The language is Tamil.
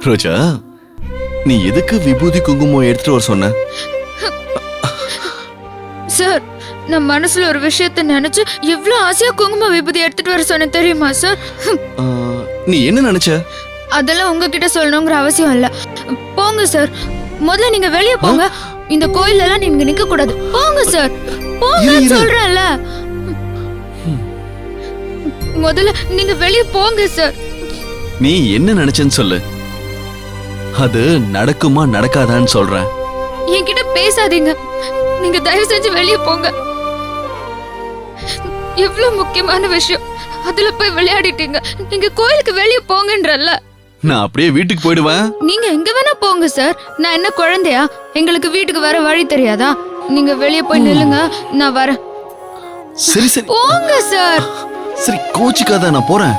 ரோஜா, நீ எதுக்கு விபூதி குங்குமம் எடுத்துட்டு வர சொன்ன? சார், நான் மனசுல ஒரு விஷயத்த நினைச்சு எவ்வளவு ஆசையா குங்கும விபூதி எடுத்துட்டு வர சொன்னேன் தெரியுமா சார்? நீ என்ன நினைச்ச? அதெல்லாம் உங்ககிட்ட சொல்லணுங்கிற அவசியம் இல்ல. போங்க சார், முதல்ல நீங்க வெளியே போங்க. இந்த கோயில்ல எல்லாம் நீங்க நிக்க கூடாது. போங்க சார், போங்க சொல்றேன்ல. முதல்ல நீங்க வெளியே போங்க சார். நீ என்ன நினைச்சேன்னு சொல்லு. அது நடக்குமா நடக்காதான்னு சொல்றேன். என்கிட்ட பேசாதீங்க. நீங்க தயவு செஞ்சு வெளியே போங்க. எவ்வளவு முக்கியமான விஷயம், அதுல போய் விளையாடிட்டீங்க. நீங்க கோயிலுக்கு வெளியே போங்கன்றல்ல. நான் அப்படியே வீட்டுக்கு போயிடுவேன். நீங்க எங்க வேணா போங்க சார். நான் என்ன குழந்தையா? எங்களுக்கு வீட்டுக்கு வர வழி தெரியாதா? நீங்க வெளியே போய் நில்லுங்க, நான் வரேன். சரி சரி போங்க சார். சரி, கோச்சிக்காத, நான் போறேன்.